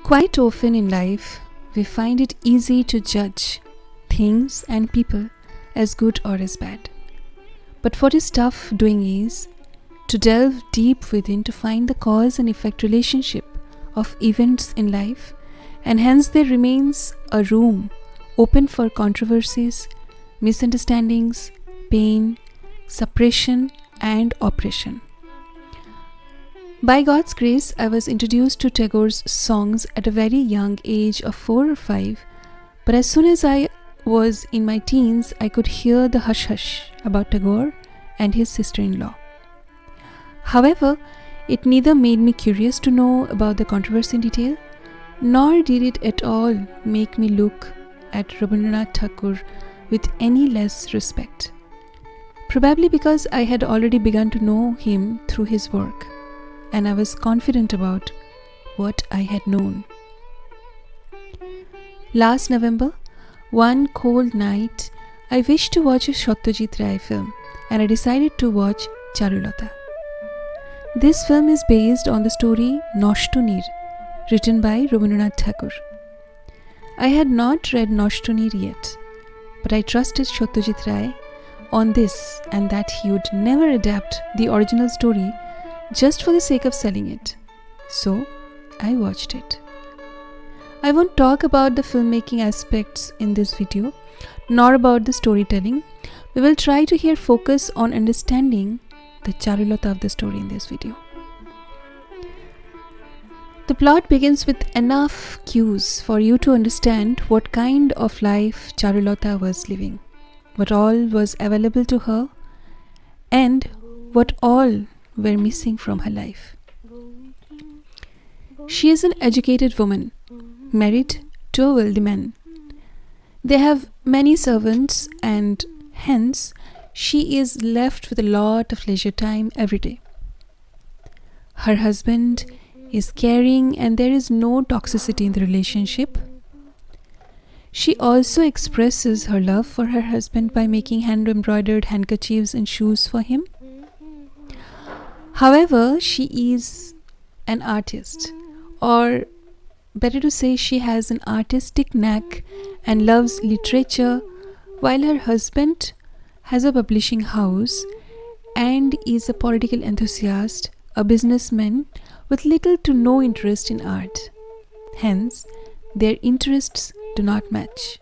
Quite often in life, we find it easy to judge things and people as good or as bad. But what is tough doing is to delve deep within to find the cause and effect relationship of events in life, and hence there remains a room open for controversies, misunderstandings, pain, suppression, and oppression. By God's grace, I was introduced to Tagore's songs at a very young age of 4 or 5, but as soon as I was in my teens, I could hear the hush-hush about Tagore and his sister-in-law. However, it neither made me curious to know about the controversy in detail, nor did it at all make me look at Rabindranath Thakur with any less respect. Probably because I had already begun to know him through his work, and I was confident about what I had known. Last November, one cold night, I wished to watch a Satyajit Ray film, and I decided to watch Charulata. This film is based on the story Noshtonir, written by Rabindranath Thakur. I had not read Noshtonir yet, but I trusted Satyajit Ray on this and that he would never adapt the original story just for the sake of selling it. So, I watched it. I won't talk about the filmmaking aspects in this video, nor about the storytelling. We will try to here focus on understanding the Charulata of the story in this video. The plot begins with enough cues for you to understand what kind of life Charulata was living, what all was available to her, and what all were missing from her life. She is an educated woman, married to a wealthy man. They have many servants, and hence she is left with a lot of leisure time every day. Her husband is caring and there is no toxicity in the relationship. She also expresses her love for her husband by making hand-embroidered handkerchiefs and shoes for him. However, she is an artist, or better to say, she has an artistic knack and loves literature, while her husband has a publishing house and is a political enthusiast, a businessman with little to no interest in art. Hence, their interests do not match.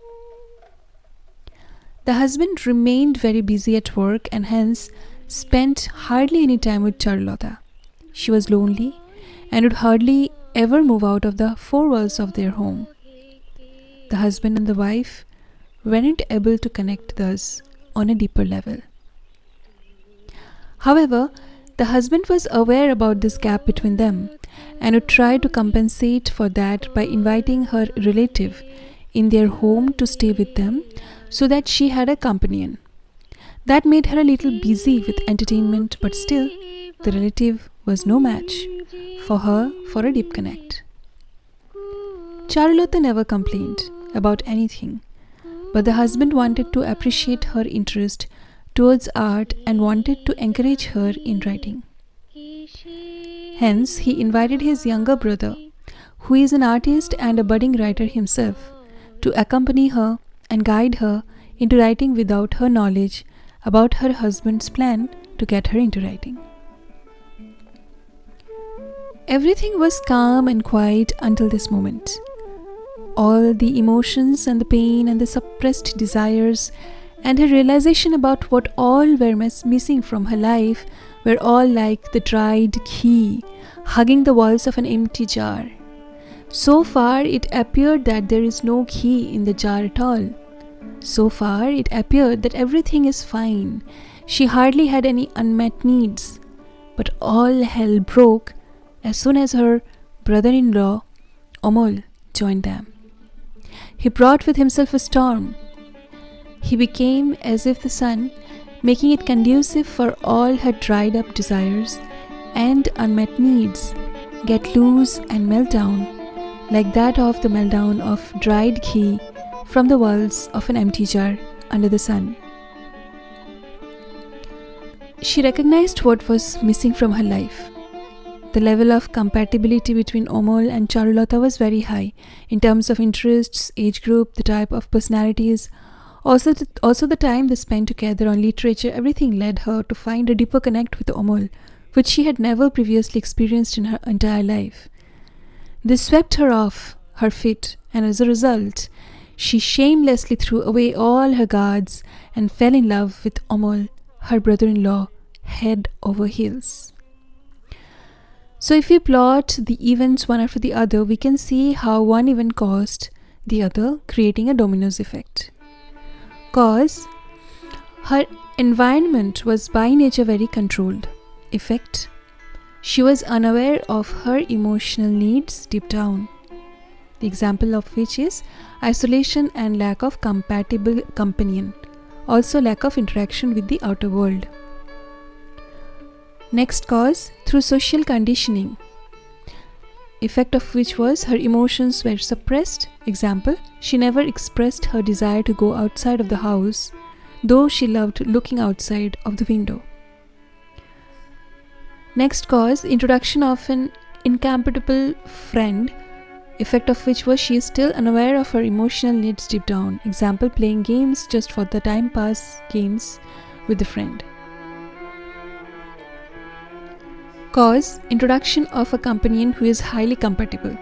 The husband remained very busy at work and hence spent hardly any time with Charulata. She was lonely and would hardly ever move out of the four walls of their home. The husband and the wife weren't able to connect thus on a deeper level. However, the husband was aware about this gap between them and would try to compensate for that by inviting her relative in their home to stay with them so that she had a companion. That made her a little busy with entertainment, but still, the relative was no match for her for a deep connect. Charulata never complained about anything, but the husband wanted to appreciate her interest towards art and wanted to encourage her in writing. Hence, he invited his younger brother, who is an artist and a budding writer himself, to accompany her and guide her into writing without her knowledge about her husband's plan to get her into writing. Everything was calm and quiet until this moment. All the emotions and the pain and the suppressed desires and her realization about what all were missing from her life were all like the dried ghee hugging the walls of an empty jar. So far it appeared that there is no ghee in the jar at all. So far it appeared that everything is fine. She hardly had any unmet needs. But all hell broke as soon as her brother-in-law, Amal, joined them. He brought with himself a storm. He became as if the sun, making it conducive for all her dried-up desires and unmet needs, get loose and melt down, like that of the meltdown of dried ghee from the walls of an empty jar under the sun. She recognized what was missing from her life. The level of compatibility between Amal and Charulata was very high in terms of interests, age group, the type of personalities. Also the time they spent together on literature, everything led her to find a deeper connect with Amal, which she had never previously experienced in her entire life. This swept her off her feet, and as a result, she shamelessly threw away all her guards and fell in love with Amal, her brother-in-law, head over heels. So if we plot the events one after the other, we can see how one event caused the other, creating a dominoes effect. Cause, her environment was by nature very controlled. Effect, she was unaware of her emotional needs deep down. The example of which is isolation and lack of compatible companion, also lack of interaction with the outer world. Next cause, through social conditioning, effect of which was her emotions were suppressed. Example, she never expressed her desire to go outside of the house, though she loved looking outside of the window. Next cause, introduction of an incompatible friend, effect of which was she is still unaware of her emotional needs deep down. Example, playing games just for the time pass games with the friend. Cause, introduction of a companion who is highly compatible.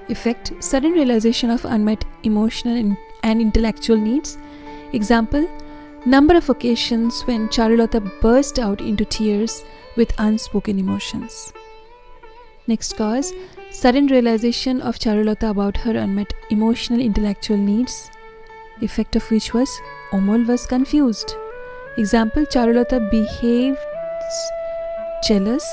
Effect, sudden realization of unmet emotional and intellectual needs. Example, number of occasions when Charulata burst out into tears with unspoken emotions. Next cause, sudden realization of Charulata about her unmet emotional intellectual needs. Effect of which was Amal was confused. Example, Charulata behaves jealous.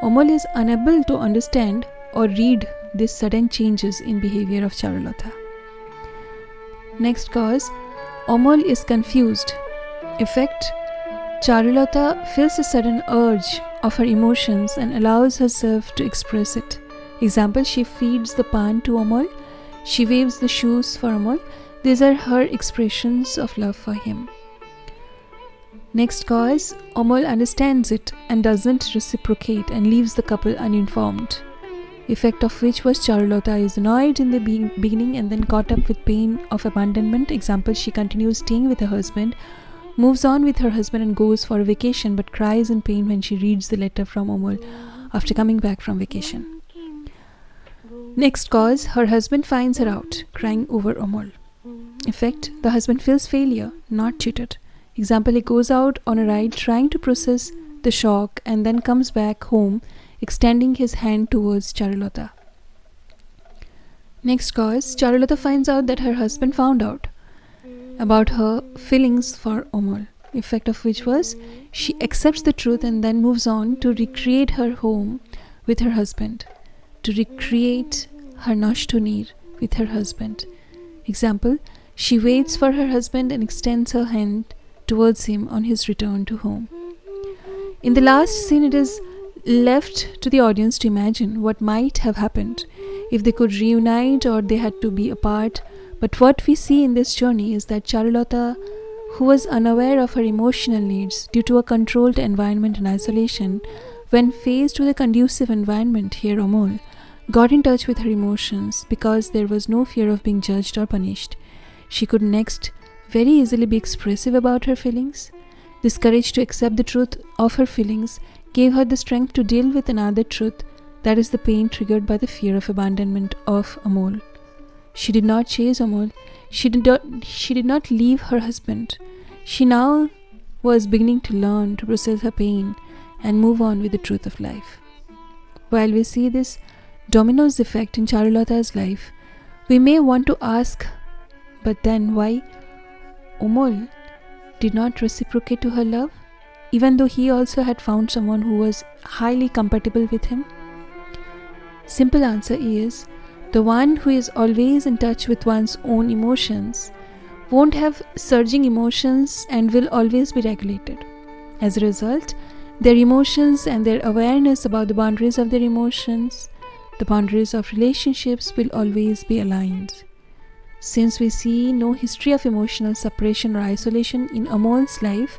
Amal is unable to understand or read these sudden changes in behavior of Charulata. Next cause, Amal is confused. Effect, Charulata feels a sudden urge of her emotions and allows herself to express it. Example, she feeds the pan to Amal, she waves the shoes for Amal. These are her expressions of love for him. Next cause, Amal understands it and doesn't reciprocate and leaves the couple uninformed. Effect of which was Charulata is annoyed in the beginning and then caught up with pain of abandonment. Example, she continues staying with her husband, moves on with her husband and goes for a vacation but cries in pain when she reads the letter from Amal after coming back from vacation. Next cause, her husband finds her out, crying over Amal. Effect, the husband feels failure, not cheated. Example, he goes out on a ride trying to process the shock and then comes back home extending his hand towards Charulata. Next cause, Charulata finds out that her husband found out about her feelings for Amal. Effect of which was she accepts the truth and then moves on to recreate her home with her husband, to recreate her Noshtonir with her husband. Example, she waits for her husband and extends her hand towards him on his return to home. In the last scene, it is left to the audience to imagine what might have happened if they could reunite or they had to be apart. But what we see in this journey is that Charulata, who was unaware of her emotional needs due to a controlled environment and isolation, when faced with a conducive environment, here Amal, got in touch with her emotions because there was no fear of being judged or punished. She could next very easily be expressive about her feelings. This courage to accept the truth of her feelings gave her the strength to deal with another truth, that is the pain triggered by the fear of abandonment of Amal. She did not chase Amal. She did not leave her husband. She now was beginning to learn to process her pain and move on with the truth of life. While we see this dominoes effect in Charulata's life, we may want to ask, but then why Amal did not reciprocate to her love, even though he also had found someone who was highly compatible with him? Simple answer is, the one who is always in touch with one's own emotions won't have surging emotions and will always be regulated. As a result, their emotions and their awareness about the boundaries of their emotions, the boundaries of relationships will always be aligned. Since we see no history of emotional suppression or isolation in Amal's life,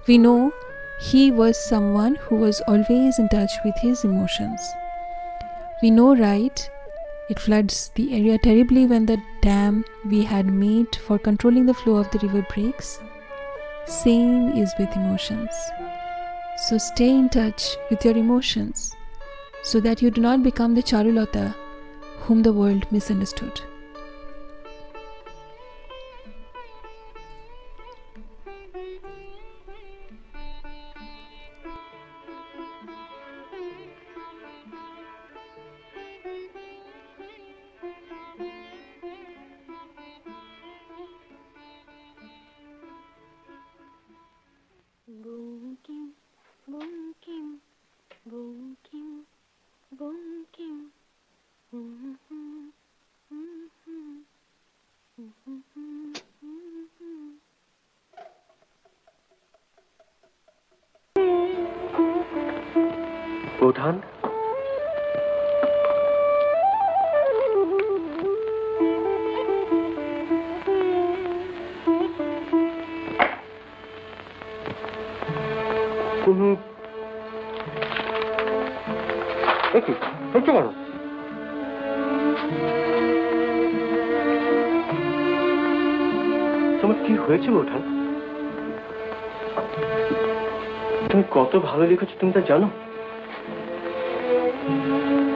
we know He was someone who was always in touch with his emotions. We know, right? It floods the area terribly when the dam we had made for controlling the flow of the river breaks. Same is with emotions. So stay in touch with your emotions so that you do not become the Charulata whom the world misunderstood. Boom kim, boom kim, boom kim, boom kim. প্রধান, কেন? তোমার কি হয়েছে বৌঠান? তুমি কত ভালো লিখেছো তুমি তা জানো?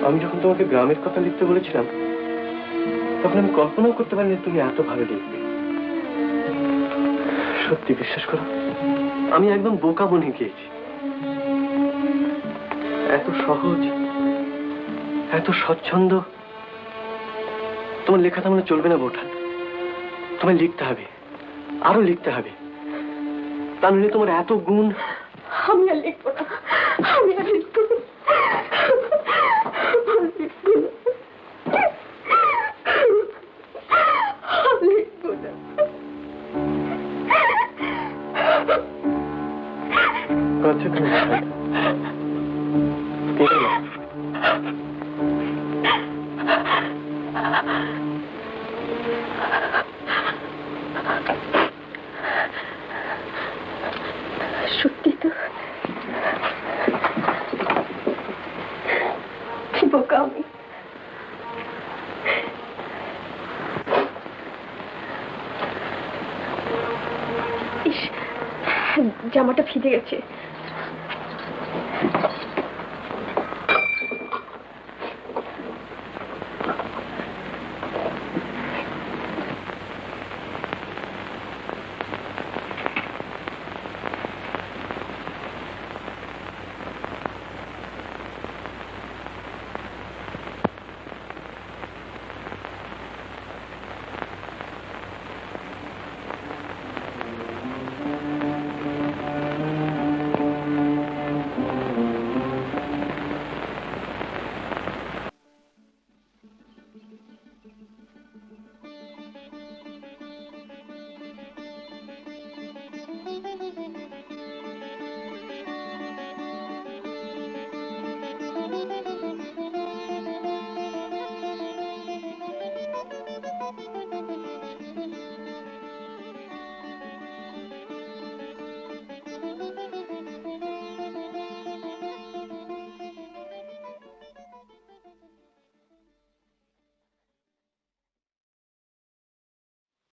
আমি যখন তোমাকে গ্রামের কথা লিখতে বলেছিলাম তখন আমি কল্পনাও করতে পারিনি তুমি এত ভালো লিখবে। সত্যি বিশ্বাস করো, আমি একদম বোকা বনে গিয়েছি। এত সহজ, এত স্বচ্ছন্দ তোমার লেখা তেমন চলবে না বৌঠান। তোমায় লিখতে হবে, আরো লিখতে হবে, তা নইলে তোমার এত গুণ। আমি আর লিখবো না, আমি আর লিখবো না। সত্যি তো কি বোকা আমি। ইস, জামাটা ভিজে গেছে,